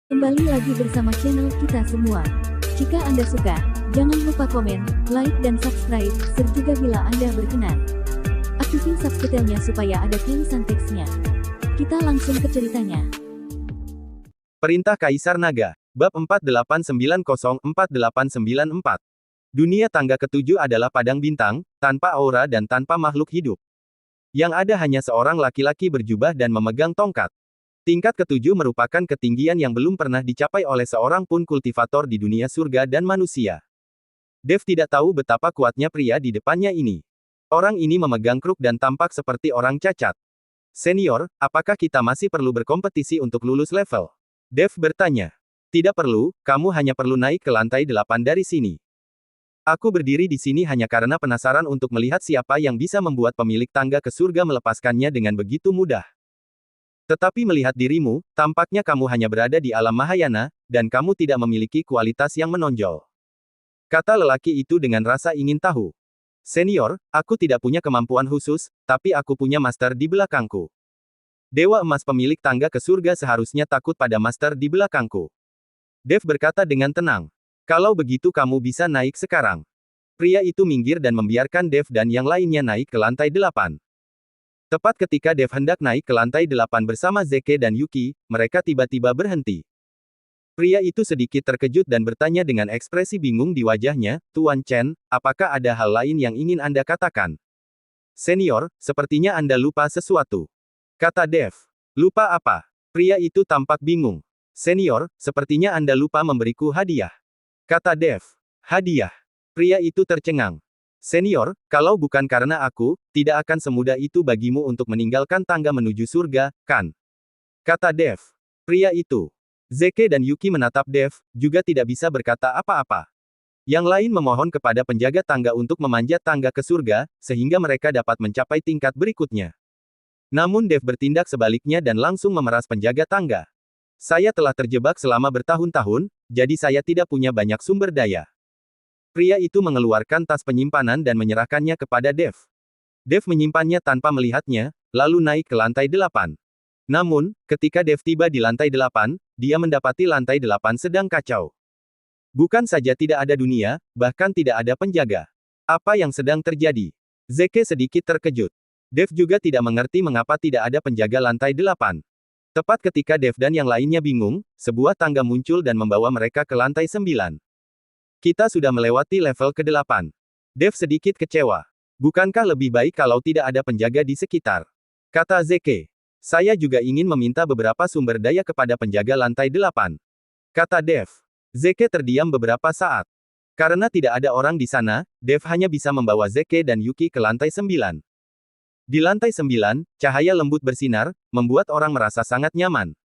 Kembali lagi bersama channel kita semua. Jika Anda suka, jangan lupa komen, like dan subscribe, serta juga bila Anda berkenan, aktifin subtitlenya supaya ada tulisan teksnya. Kita langsung ke ceritanya. Perintah Kaisar Naga, Bab 48904894. Dunia tangga ketujuh adalah padang bintang, tanpa aura dan tanpa makhluk hidup. Yang ada hanya seorang laki-laki berjubah dan memegang tongkat. Tingkat ketujuh merupakan ketinggian yang belum pernah dicapai oleh seorang pun kultivator di dunia surga dan manusia. Dev tidak tahu betapa kuatnya pria di depannya ini. Orang ini memegang kruk dan tampak seperti orang cacat. Senior, apakah kita masih perlu berkompetisi untuk lulus level? Dev bertanya. Tidak perlu, kamu hanya perlu naik ke lantai 8 dari sini. Aku berdiri di sini hanya karena penasaran untuk melihat siapa yang bisa membuat pemilik tangga ke surga melepaskannya dengan begitu mudah. Tetapi melihat dirimu, tampaknya kamu hanya berada di alam Mahayana, dan kamu tidak memiliki kualitas yang menonjol. Kata lelaki itu dengan rasa ingin tahu. Senior, aku tidak punya kemampuan khusus, tapi aku punya master di belakangku. Dewa emas pemilik tangga ke surga seharusnya takut pada master di belakangku. Dev berkata dengan tenang. Kalau begitu kamu bisa naik sekarang. Pria itu minggir dan membiarkan Dev dan yang lainnya naik ke lantai 8. Tepat ketika Dev hendak naik ke lantai 8 bersama Zeke dan Yuki, mereka tiba-tiba berhenti. Pria itu sedikit terkejut dan bertanya dengan ekspresi bingung di wajahnya, Tuan Chen, apakah ada hal lain yang ingin Anda katakan? Senior, sepertinya Anda lupa sesuatu. Kata Dev. Lupa apa? Pria itu tampak bingung. Senior, sepertinya Anda lupa memberiku hadiah. Kata Dev. Hadiah. Pria itu tercengang. Senior, kalau bukan karena aku, tidak akan semudah itu bagimu untuk meninggalkan tangga menuju surga, kan? Kata Dev. Pria itu. Zeke dan Yuki menatap Dev, juga tidak bisa berkata apa-apa. Yang lain memohon kepada penjaga tangga untuk memanjat tangga ke surga, sehingga mereka dapat mencapai tingkat berikutnya. Namun Dev bertindak sebaliknya dan langsung memeras penjaga tangga. Saya telah terjebak selama bertahun-tahun, jadi saya tidak punya banyak sumber daya. Pria itu mengeluarkan tas penyimpanan dan menyerahkannya kepada Dev. Dev menyimpannya tanpa melihatnya, lalu naik ke lantai 8. Namun, ketika Dev tiba di lantai 8, dia mendapati lantai 8 sedang kacau. Bukan saja tidak ada dunia, bahkan tidak ada penjaga. Apa yang sedang terjadi? Zeke sedikit terkejut. Dev juga tidak mengerti mengapa tidak ada penjaga lantai 8. Tepat ketika Dev dan yang lainnya bingung, sebuah tangga muncul dan membawa mereka ke lantai 9. Kita sudah melewati level ke-8. Dev sedikit kecewa. Bukankah lebih baik kalau tidak ada penjaga di sekitar? Kata Zeke. Saya juga ingin meminta beberapa sumber daya kepada penjaga lantai 8. Kata Dev. Zeke terdiam beberapa saat. Karena tidak ada orang di sana, Dev hanya bisa membawa Zeke dan Yuki ke lantai 9. Di lantai 9, cahaya lembut bersinar, membuat orang merasa sangat nyaman.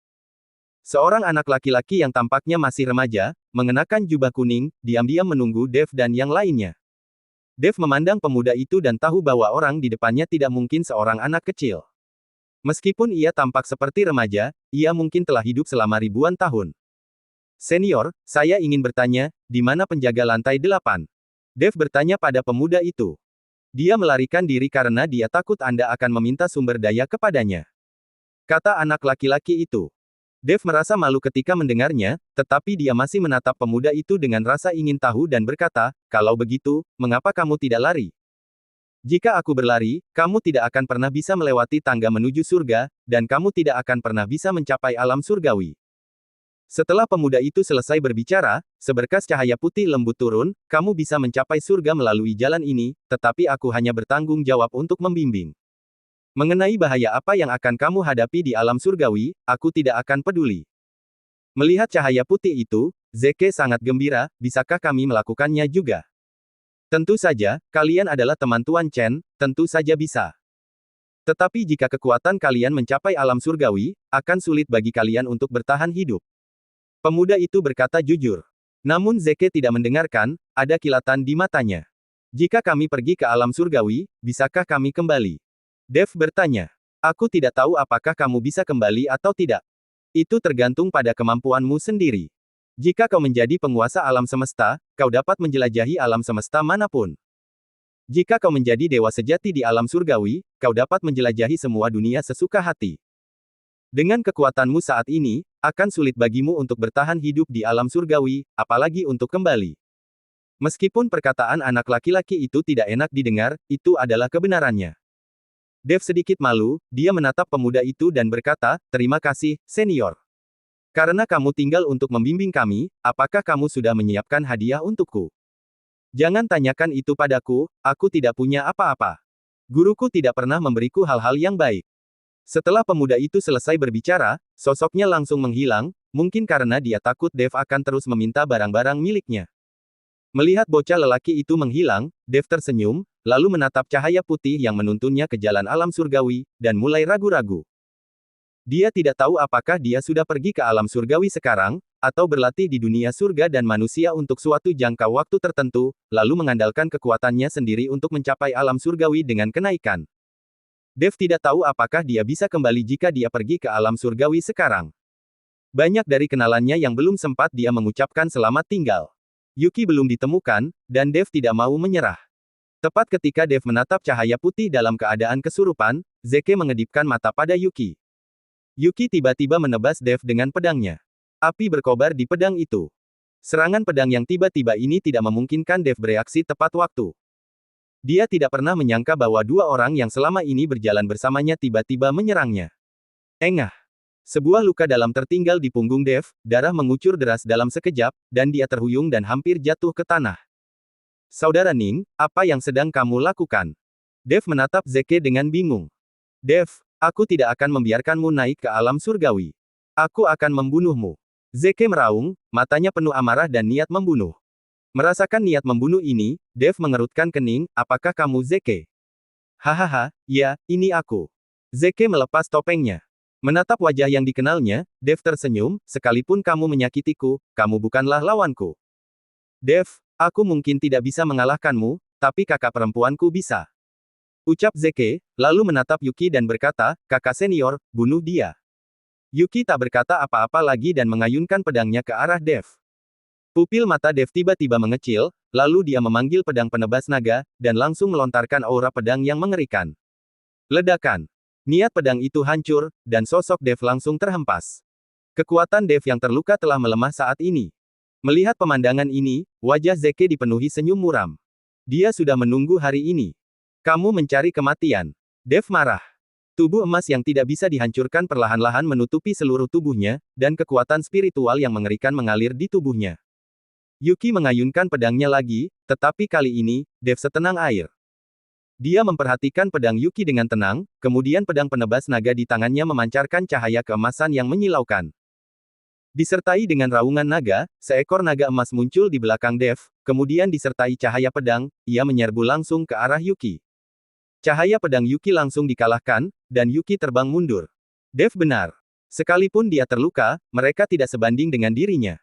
Seorang anak laki-laki yang tampaknya masih remaja, mengenakan jubah kuning, diam-diam menunggu Dev dan yang lainnya. Dev memandang pemuda itu dan tahu bahwa orang di depannya tidak mungkin seorang anak kecil. Meskipun ia tampak seperti remaja, ia mungkin telah hidup selama ribuan tahun. Senior, saya ingin bertanya, di mana penjaga lantai 8? Dev bertanya pada pemuda itu. Dia melarikan diri karena dia takut Anda akan meminta sumber daya kepadanya. Kata anak laki-laki itu. Dev merasa malu ketika mendengarnya, tetapi dia masih menatap pemuda itu dengan rasa ingin tahu dan berkata, kalau begitu, mengapa kamu tidak lari? Jika aku berlari, kamu tidak akan pernah bisa melewati tangga menuju surga, dan kamu tidak akan pernah bisa mencapai alam surgawi. Setelah pemuda itu selesai berbicara, seberkas cahaya putih lembut turun, kamu bisa mencapai surga melalui jalan ini, tetapi aku hanya bertanggung jawab untuk membimbing. Mengenai bahaya apa yang akan kamu hadapi di alam surgawi, aku tidak akan peduli. Melihat cahaya putih itu, Zeke sangat gembira, bisakah kami melakukannya juga? Tentu saja, kalian adalah teman Tuan Chen, tentu saja bisa. Tetapi jika kekuatan kalian mencapai alam surgawi, akan sulit bagi kalian untuk bertahan hidup. Pemuda itu berkata jujur. Namun Zeke tidak mendengarkan, ada kilatan di matanya. Jika kami pergi ke alam surgawi, bisakah kami kembali? Dev bertanya. Aku tidak tahu apakah kamu bisa kembali atau tidak. Itu tergantung pada kemampuanmu sendiri. Jika kau menjadi penguasa alam semesta, kau dapat menjelajahi alam semesta manapun. Jika kau menjadi dewa sejati di alam surgawi, kau dapat menjelajahi semua dunia sesuka hati. Dengan kekuatanmu saat ini, Akan sulit bagimu untuk bertahan hidup di alam surgawi, apalagi untuk kembali. Meskipun perkataan anak laki-laki itu tidak enak didengar, itu adalah kebenarannya. Dev sedikit malu, dia menatap pemuda itu dan berkata, "Terima kasih, senior. Karena kamu tinggal untuk membimbing kami, apakah kamu sudah menyiapkan hadiah untukku? Jangan tanyakan itu padaku, aku tidak punya apa-apa. Guruku tidak pernah memberiku hal-hal yang baik." Setelah pemuda itu selesai berbicara, sosoknya langsung menghilang, mungkin karena dia takut Dev akan terus meminta barang-barang miliknya. Melihat bocah lelaki itu menghilang, Dev tersenyum, lalu menatap cahaya putih yang menuntunnya ke jalan alam surgawi, dan mulai ragu-ragu. Dia tidak tahu apakah dia sudah pergi ke alam surgawi sekarang, atau berlatih di dunia surga dan manusia untuk suatu jangka waktu tertentu, lalu mengandalkan kekuatannya sendiri untuk mencapai alam surgawi dengan kenaikan. Dev tidak tahu apakah dia bisa kembali jika dia pergi ke alam surgawi sekarang. Banyak dari kenalannya yang belum sempat dia mengucapkan selamat tinggal. Yuki belum ditemukan, dan Dev tidak mau menyerah. Tepat ketika Dev menatap cahaya putih dalam keadaan kesurupan, Zeke mengedipkan mata pada Yuki. Yuki tiba-tiba menebas Dev dengan pedangnya. Api berkobar di pedang itu. Serangan pedang yang tiba-tiba ini tidak memungkinkan Dev bereaksi tepat waktu. Dia tidak pernah menyangka bahwa dua orang yang selama ini berjalan bersamanya tiba-tiba menyerangnya. Engah. Sebuah luka dalam tertinggal di punggung Dev, darah mengucur deras dalam sekejap, dan dia terhuyung dan hampir jatuh ke tanah. "Saudara Ning, apa yang sedang kamu lakukan?" Dev menatap Zeke dengan bingung. "Dev, aku tidak akan membiarkanmu naik ke alam surgawi. Aku akan membunuhmu." Zeke meraung, matanya penuh amarah dan niat membunuh. Merasakan niat membunuh ini, Dev mengerutkan kening, "Apakah kamu Zeke?" "Hahaha, ya, ini aku." Zeke melepas topengnya. Menatap wajah yang dikenalnya, Dev tersenyum, "Sekalipun kamu menyakitiku, kamu bukanlah lawanku." "Dev, aku mungkin tidak bisa mengalahkanmu, tapi kakak perempuanku bisa." Ucap Zeke, lalu menatap Yuki dan berkata, "Kakak senior, bunuh dia." Yuki tak berkata apa-apa lagi dan mengayunkan pedangnya ke arah Dev. Pupil mata Dev tiba-tiba mengecil, lalu dia memanggil pedang penebas naga, dan langsung melontarkan aura pedang yang mengerikan. Ledakan. Niat pedang itu hancur, dan sosok Dev langsung terhempas. Kekuatan Dev yang terluka telah melemah saat ini. Melihat pemandangan ini, wajah Zeke dipenuhi senyum muram. Dia sudah menunggu hari ini. "Kamu mencari kematian." Dev marah. Tubuh emas yang tidak bisa dihancurkan perlahan-lahan menutupi seluruh tubuhnya, dan kekuatan spiritual yang mengerikan mengalir di tubuhnya. Yuki mengayunkan pedangnya lagi, tetapi kali ini, Dev setenang air. Dia memperhatikan pedang Yuki dengan tenang, kemudian pedang penebas naga di tangannya memancarkan cahaya keemasan yang menyilaukan. Disertai dengan raungan naga, seekor naga emas muncul di belakang Dev, kemudian disertai cahaya pedang, ia menyerbu langsung ke arah Yuki. Cahaya pedang Yuki langsung dikalahkan, dan Yuki terbang mundur. Dev benar. Sekalipun dia terluka, mereka tidak sebanding dengan dirinya.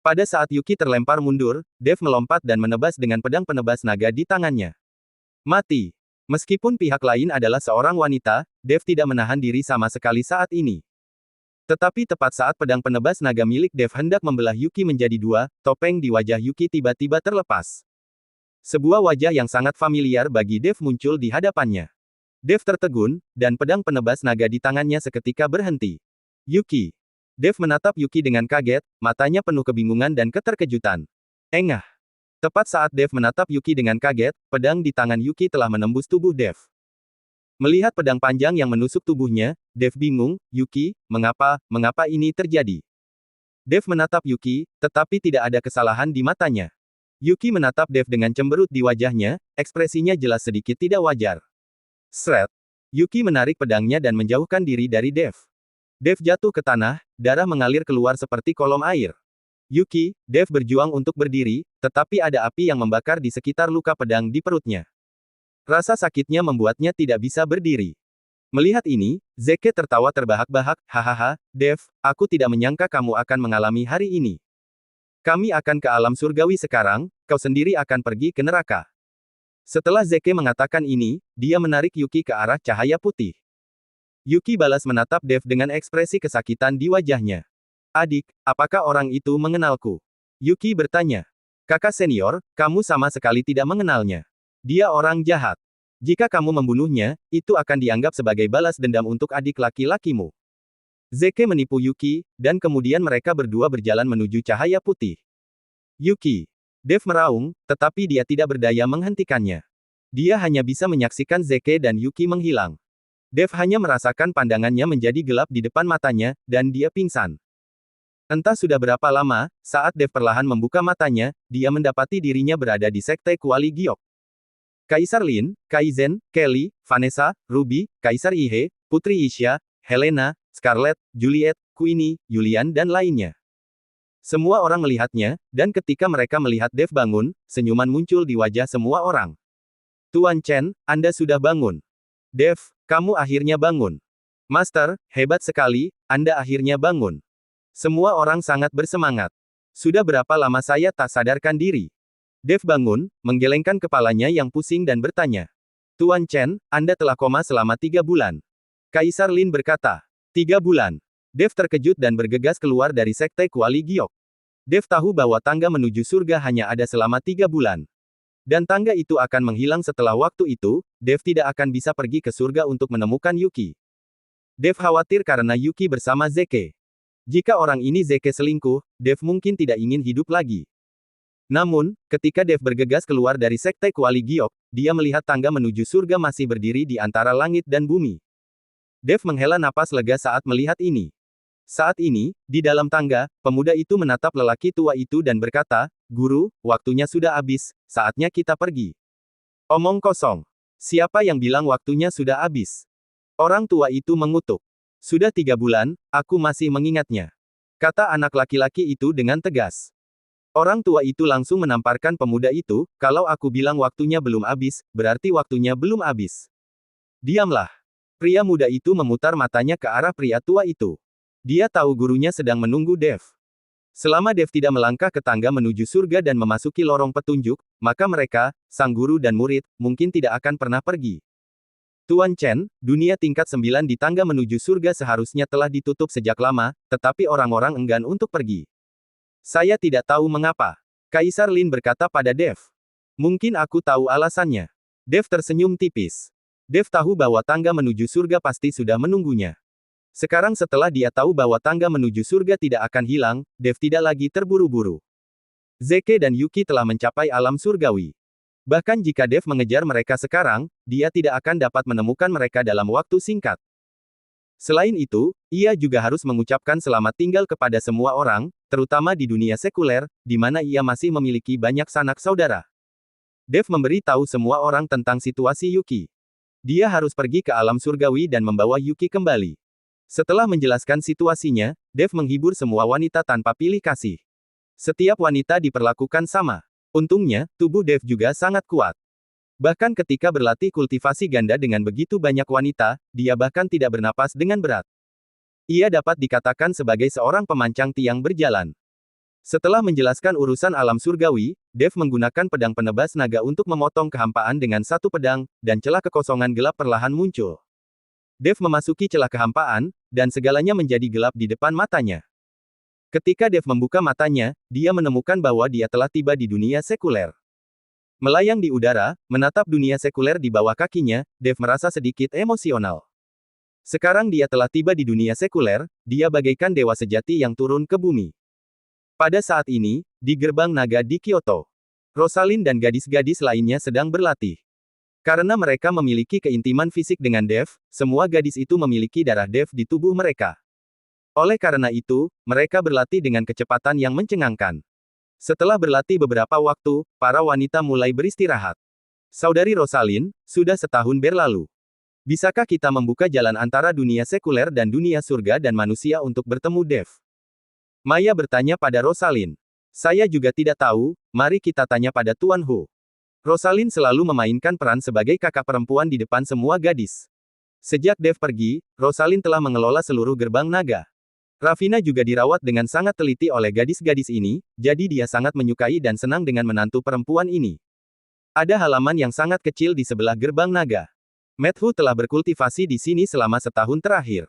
Pada saat Yuki terlempar mundur, Dev melompat dan menebas dengan pedang penebas naga di tangannya. Mati. Meskipun pihak lain adalah seorang wanita, Dev tidak menahan diri sama sekali saat ini. Tetapi tepat saat pedang penebas naga milik Dev hendak membelah Yuki menjadi dua, topeng di wajah Yuki tiba-tiba terlepas. Sebuah wajah yang sangat familiar bagi Dev muncul di hadapannya. Dev tertegun, dan pedang penebas naga di tangannya seketika berhenti. "Yuki." Dev menatap Yuki dengan kaget, matanya penuh kebingungan dan keterkejutan. Engah. Tepat saat Dev menatap Yuki dengan kaget, pedang di tangan Yuki telah menembus tubuh Dev. Melihat pedang panjang yang menusuk tubuhnya, Dev bingung, "Yuki, mengapa ini terjadi?" Dev menatap Yuki, tetapi tidak ada kesalahan di matanya. Yuki menatap Dev dengan cemberut di wajahnya, ekspresinya jelas sedikit tidak wajar. Sret. Yuki menarik pedangnya dan menjauhkan diri dari Dev. Dev jatuh ke tanah, darah mengalir keluar seperti kolom air. Yuki, Dev berjuang untuk berdiri, tetapi ada api yang membakar di sekitar luka pedang di perutnya. Rasa sakitnya membuatnya tidak bisa berdiri. Melihat ini, Zeke tertawa terbahak-bahak, "Hahaha, Dev, aku tidak menyangka kamu akan mengalami hari ini. Kami akan ke alam surgawi sekarang, kau sendiri akan pergi ke neraka." Setelah Zeke mengatakan ini, dia menarik Yuki ke arah cahaya putih. Yuki balas menatap Dev dengan ekspresi kesakitan di wajahnya. "Adik, apakah orang itu mengenalku?" Yuki bertanya. "Kakak senior, kamu sama sekali tidak mengenalnya. Dia orang jahat. Jika kamu membunuhnya, itu akan dianggap sebagai balas dendam untuk adik laki-lakimu." Zeke menipu Yuki, dan kemudian mereka berdua berjalan menuju cahaya putih. Yuki. Dev meraung, tetapi dia tidak berdaya menghentikannya. Dia hanya bisa menyaksikan Zeke dan Yuki menghilang. Dev hanya merasakan pandangannya menjadi gelap di depan matanya, dan dia pingsan. Entah sudah berapa lama, saat Dev perlahan membuka matanya, dia mendapati dirinya berada di Sekte Kuali Giok. Kaisar Lin, Kaizen, Kelly, Vanessa, Ruby, Kaisar Ihe, Putri Isha, Helena, Scarlett, Juliet, Queenie, Julian dan lainnya. Semua orang melihatnya, dan ketika mereka melihat Dev bangun, senyuman muncul di wajah semua orang. Tuan Chen, Anda sudah bangun. Dev, kamu akhirnya bangun. Master, hebat sekali, Anda akhirnya bangun. Semua orang sangat bersemangat. Sudah berapa lama saya tak sadarkan diri? Dev bangun, menggelengkan kepalanya yang pusing dan bertanya. Tuan Chen, Anda telah koma selama 3 bulan. Kaisar Lin berkata. 3 bulan. Dev terkejut dan bergegas keluar dari Sekte Kuali Giok. Dev tahu bahwa tangga menuju surga hanya ada selama 3 bulan. Dan tangga itu akan menghilang setelah waktu itu, Dev tidak akan bisa pergi ke surga untuk menemukan Yuki. Dev khawatir karena Yuki bersama Zeke. Jika orang ini Zeke selingkuh, Dev mungkin tidak ingin hidup lagi. Namun, ketika Dev bergegas keluar dari Sekte Kuali Giok, dia melihat tangga menuju surga masih berdiri di antara langit dan bumi. Dev menghela napas lega saat melihat ini. Saat ini, di dalam tangga, pemuda itu menatap lelaki tua itu dan berkata, Guru, waktunya sudah habis, saatnya kita pergi. Omong kosong. Siapa yang bilang waktunya sudah habis? Orang tua itu mengutuk. Sudah 3 bulan, aku masih mengingatnya. Kata anak laki-laki itu dengan tegas. Orang tua itu langsung menamparkan pemuda itu, kalau aku bilang waktunya belum habis, berarti waktunya belum habis. Diamlah. Pria muda itu memutar matanya ke arah pria tua itu. Dia tahu gurunya sedang menunggu Dev. Selama Dev tidak melangkah ke tangga menuju surga dan memasuki lorong petunjuk, maka mereka, sang guru dan murid, mungkin tidak akan pernah pergi. Tuan Chen, dunia tingkat 9 di tangga menuju surga seharusnya telah ditutup sejak lama, tetapi orang-orang enggan untuk pergi. Saya tidak tahu mengapa. Kaisar Lin berkata pada Dev. Mungkin aku tahu alasannya. Dev tersenyum tipis. Dev tahu bahwa tangga menuju surga pasti sudah menunggunya. Sekarang setelah dia tahu bahwa tangga menuju surga tidak akan hilang, Dev tidak lagi terburu-buru. Zeke dan Yuki telah mencapai alam surgawi. Bahkan jika Dev mengejar mereka sekarang, dia tidak akan dapat menemukan mereka dalam waktu singkat. Selain itu, ia juga harus mengucapkan selamat tinggal kepada semua orang, terutama di dunia sekuler, di mana ia masih memiliki banyak sanak saudara. Dev memberi tahu semua orang tentang situasi Yuki. Dia harus pergi ke alam surgawi dan membawa Yuki kembali. Setelah menjelaskan situasinya, Dev menghibur semua wanita tanpa pilih kasih. Setiap wanita diperlakukan sama. Untungnya, tubuh Dev juga sangat kuat. Bahkan ketika berlatih kultivasi ganda dengan begitu banyak wanita, dia bahkan tidak bernapas dengan berat. Ia dapat dikatakan sebagai seorang pemancang tiang berjalan. Setelah menjelaskan urusan alam surgawi, Dev menggunakan pedang penebas naga untuk memotong kehampaan dengan satu pedang, dan celah kekosongan gelap perlahan muncul. Dev memasuki celah kehampaan, dan segalanya menjadi gelap di depan matanya. Ketika Dev membuka matanya, dia menemukan bahwa dia telah tiba di dunia sekuler. Melayang di udara, menatap dunia sekuler di bawah kakinya, Dev merasa sedikit emosional. Sekarang dia telah tiba di dunia sekuler, dia bagaikan dewa sejati yang turun ke bumi. Pada saat ini, di gerbang naga di Kyoto, Rosalind dan gadis-gadis lainnya sedang berlatih. Karena mereka memiliki keintiman fisik dengan Dev, semua gadis itu memiliki darah Dev di tubuh mereka. Oleh karena itu, mereka berlatih dengan kecepatan yang mencengangkan. Setelah berlatih beberapa waktu, para wanita mulai beristirahat. Saudari Rosalind, sudah setahun berlalu. Bisakah kita membuka jalan antara dunia sekuler dan dunia surga dan manusia untuk bertemu Dev? Maya bertanya pada Rosalind. Saya juga tidak tahu, mari kita tanya pada Tuan Hu. Rosalind selalu memainkan peran sebagai kakak perempuan di depan semua gadis. Sejak Dev pergi, Rosalind telah mengelola seluruh gerbang naga. Ravina juga dirawat dengan sangat teliti oleh gadis-gadis ini, jadi dia sangat menyukai dan senang dengan menantu perempuan ini. Ada halaman yang sangat kecil di sebelah gerbang naga. Matthew telah berkultivasi di sini selama setahun terakhir.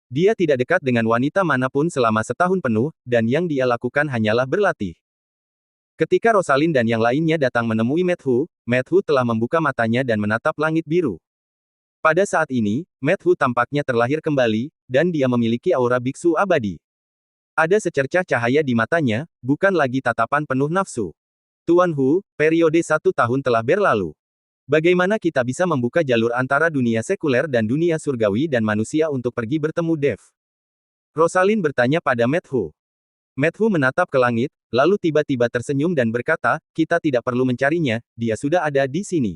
Dia tidak dekat dengan wanita manapun selama setahun penuh, dan yang dia lakukan hanyalah berlatih. Ketika Rosalind dan yang lainnya datang menemui Matthew telah membuka matanya dan menatap langit biru. Pada saat ini, Matthew tampaknya terlahir kembali, dan dia memiliki aura biksu abadi. Ada secercah cahaya di matanya, bukan lagi tatapan penuh nafsu. Tuan Hu, periode 1 tahun telah berlalu. Bagaimana kita bisa membuka jalur antara dunia sekuler dan dunia surgawi dan manusia untuk pergi bertemu Dev? Rosalind bertanya pada Matthew. Matthew menatap ke langit, lalu tiba-tiba tersenyum dan berkata, kita tidak perlu mencarinya, dia sudah ada di sini.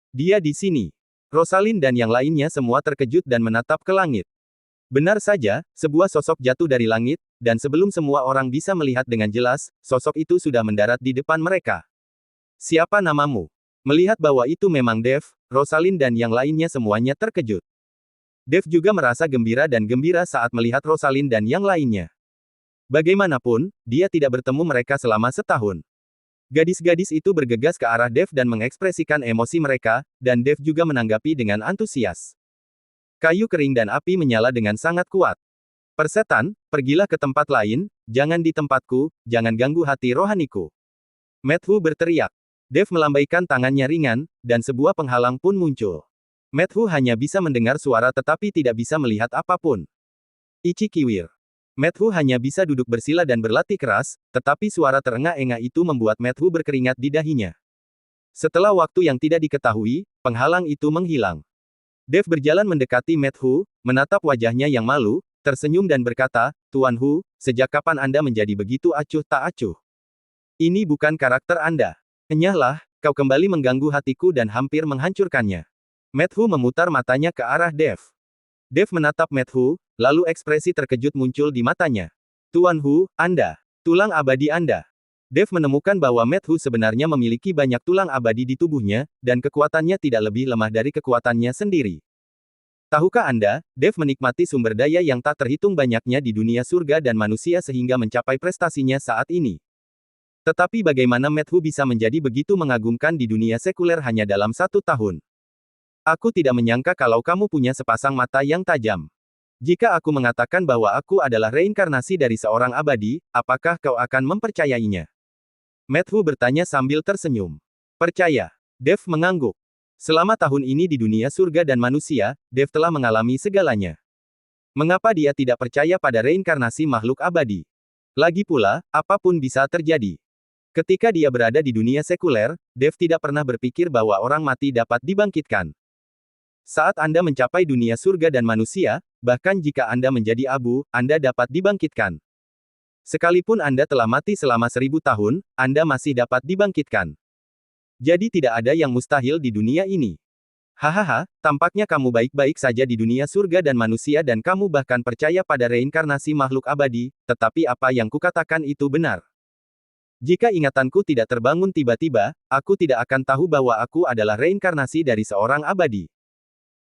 Dia di sini. Rosalind dan yang lainnya semua terkejut dan menatap ke langit. Benar saja, sebuah sosok jatuh dari langit, dan sebelum semua orang bisa melihat dengan jelas, sosok itu sudah mendarat di depan mereka. Siapa namamu? Melihat bahwa itu memang Dev, Rosalind dan yang lainnya semuanya terkejut. Dev juga merasa gembira dan gembira saat melihat Rosalind dan yang lainnya. Bagaimanapun, dia tidak bertemu mereka selama setahun. Gadis-gadis itu bergegas ke arah Dev dan mengekspresikan emosi mereka, dan Dev juga menanggapi dengan antusias. Kayu kering dan api menyala dengan sangat kuat. Persetan, pergilah ke tempat lain, jangan di tempatku, jangan ganggu hati rohaniku. Matthew berteriak. Dev melambaikan tangannya ringan, dan sebuah penghalang pun muncul. Matthew hanya bisa mendengar suara tetapi tidak bisa melihat apapun. Ichi Kiwir. Matthew hanya bisa duduk bersila dan berlatih keras, tetapi suara terengah-engah itu membuat Matthew berkeringat di dahinya. Setelah waktu yang tidak diketahui, penghalang itu menghilang. Dev berjalan mendekati Matthew, menatap wajahnya yang malu, tersenyum dan berkata, Tuan Hu, sejak kapan Anda menjadi begitu acuh tak acuh? Ini bukan karakter Anda. Enyahlah, kau kembali mengganggu hatiku dan hampir menghancurkannya. Matthew memutar matanya ke arah Dev. Dev menatap Matthew, lalu ekspresi terkejut muncul di matanya. Tuan Hu, Anda. Tulang abadi Anda. Dev menemukan bahwa Matthew sebenarnya memiliki banyak tulang abadi di tubuhnya, dan kekuatannya tidak lebih lemah dari kekuatannya sendiri. Tahukah Anda, Dev menikmati sumber daya yang tak terhitung banyaknya di dunia surga dan manusia sehingga mencapai prestasinya saat ini. Tetapi bagaimana Matthew bisa menjadi begitu mengagumkan di dunia sekuler hanya dalam 1 tahun? Aku tidak menyangka kalau kamu punya sepasang mata yang tajam. Jika aku mengatakan bahwa aku adalah reinkarnasi dari seorang abadi, apakah kau akan mempercayainya? Matthew bertanya sambil tersenyum. Percaya. Dev mengangguk. Selama tahun ini di dunia surga dan manusia, Dev telah mengalami segalanya. Mengapa dia tidak percaya pada reinkarnasi makhluk abadi? Lagi pula, apapun bisa terjadi. Ketika dia berada di dunia sekuler, Dev tidak pernah berpikir bahwa orang mati dapat dibangkitkan. Saat Anda mencapai dunia surga dan manusia, bahkan jika Anda menjadi abu, Anda dapat dibangkitkan. Sekalipun Anda telah mati selama 1000 tahun, Anda masih dapat dibangkitkan. Jadi tidak ada yang mustahil di dunia ini. Hahaha, tampaknya kamu baik-baik saja di dunia surga dan manusia dan kamu bahkan percaya pada reinkarnasi makhluk abadi, tetapi apa yang kukatakan itu benar. Jika ingatanku tidak terbangun tiba-tiba, aku tidak akan tahu bahwa aku adalah reinkarnasi dari seorang abadi.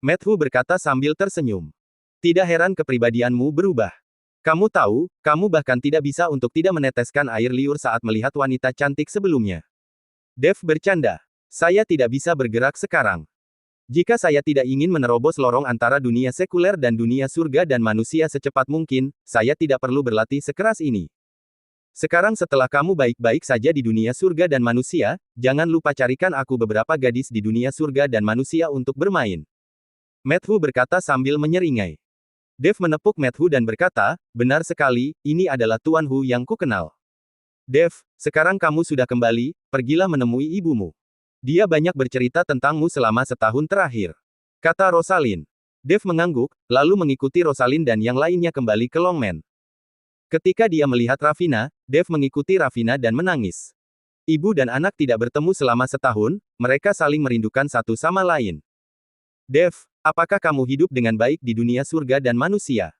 Matthew berkata sambil tersenyum. Tidak heran kepribadianmu berubah. Kamu tahu, kamu bahkan tidak bisa untuk tidak meneteskan air liur saat melihat wanita cantik sebelumnya. Dev bercanda. Saya tidak bisa bergerak sekarang. Jika saya tidak ingin menerobos lorong antara dunia sekuler dan dunia surga dan manusia secepat mungkin, saya tidak perlu berlatih sekeras ini. Sekarang setelah kamu baik-baik saja di dunia surga dan manusia, jangan lupa carikan aku beberapa gadis di dunia surga dan manusia untuk bermain. Matthew berkata sambil menyeringai. Dev menepuk Matthew dan berkata, benar sekali, ini adalah Tuan Hu yang kukenal. Dev, sekarang kamu sudah kembali, pergilah menemui ibumu. Dia banyak bercerita tentangmu selama setahun terakhir. Kata Rosalind. Dev mengangguk, lalu mengikuti Rosalind dan yang lainnya kembali ke Longmen. Ketika dia melihat Ravina, Dev mengikuti Ravina dan menangis. Ibu dan anak tidak bertemu selama setahun, mereka saling merindukan satu sama lain. Dev, apakah kamu hidup dengan baik di dunia surga dan manusia?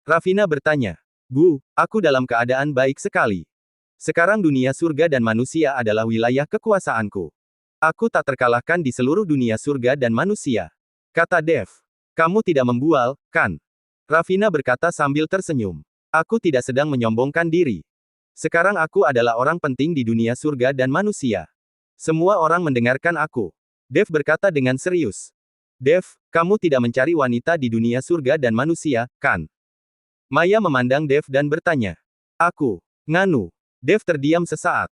Ravina bertanya. Bu, aku dalam keadaan baik sekali. Sekarang dunia surga dan manusia adalah wilayah kekuasaanku. Aku tak terkalahkan di seluruh dunia surga dan manusia. Kata Dev. Kamu tidak membual, kan? Ravina berkata sambil tersenyum. Aku tidak sedang menyombongkan diri. Sekarang aku adalah orang penting di dunia surga dan manusia. Semua orang mendengarkan aku. Dev berkata dengan serius. Dev, kamu tidak mencari wanita di dunia surga dan manusia, kan? Maya memandang Dev dan bertanya. Aku. Nganu. Dev terdiam sesaat.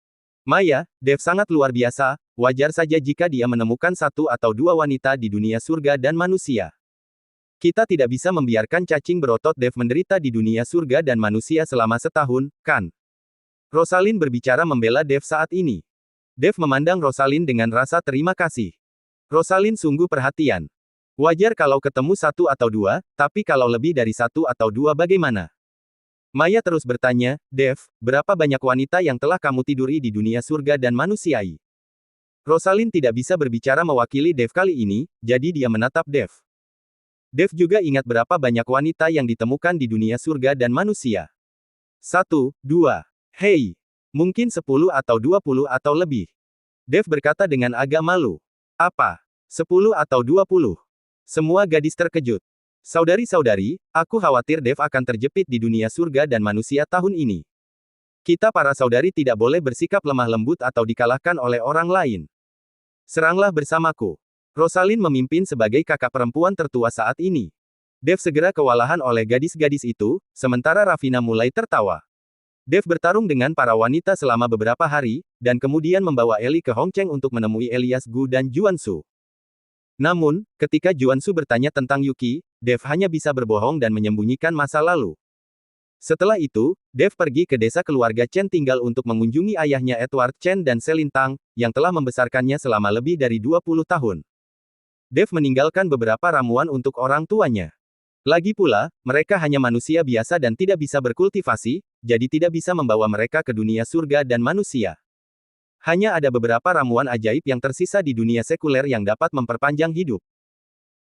Maya, Dev sangat luar biasa, wajar saja jika dia menemukan satu atau dua wanita di dunia surga dan manusia. Kita tidak bisa membiarkan cacing berotot Dev menderita di dunia surga dan manusia selama setahun, kan? Rosalind berbicara membela Dev saat ini. Dev memandang Rosalind dengan rasa terima kasih. Rosalind sungguh perhatian. Wajar kalau ketemu satu atau dua, tapi kalau lebih dari satu atau dua bagaimana? Maya terus bertanya, Dev, berapa banyak wanita yang telah kamu tiduri di dunia surga dan manusiai? Rosalind tidak bisa berbicara mewakili Dev kali ini, jadi dia menatap Dev. Dev juga ingat berapa banyak wanita yang ditemukan di dunia surga dan manusia. 1, 2. Hei! Mungkin 10 atau 20 atau lebih. Dev berkata dengan agak malu. Apa? 10 atau 20? Semua gadis terkejut. Saudari-saudari, aku khawatir Dev akan terjepit di dunia surga dan manusia tahun ini. Kita para saudari tidak boleh bersikap lemah lembut atau dikalahkan oleh orang lain. Seranglah bersamaku. Rosalind memimpin sebagai kakak perempuan tertua saat ini. Dev segera kewalahan oleh gadis-gadis itu, sementara Ravina mulai tertawa. Dev bertarung dengan para wanita selama beberapa hari, dan kemudian membawa Eli ke Hongcheng untuk menemui Elias Gu dan Juansu. Namun, ketika Juansu bertanya tentang Yuki, Dev hanya bisa berbohong dan menyembunyikan masa lalu. Setelah itu, Dev pergi ke desa keluarga Chen tinggal untuk mengunjungi ayahnya Edward Chen dan Selin Tang, yang telah membesarkannya selama lebih dari 20 tahun. Dev meninggalkan beberapa ramuan untuk orang tuanya. Lagi pula, mereka hanya manusia biasa dan tidak bisa berkultivasi, jadi tidak bisa membawa mereka ke dunia surga dan manusia. Hanya ada beberapa ramuan ajaib yang tersisa di dunia sekuler yang dapat memperpanjang hidup.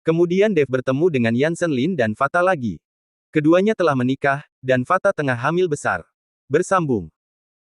Kemudian Dev bertemu dengan Yansen Lin dan Fata lagi. Keduanya telah menikah, dan Fata tengah hamil besar. Bersambung.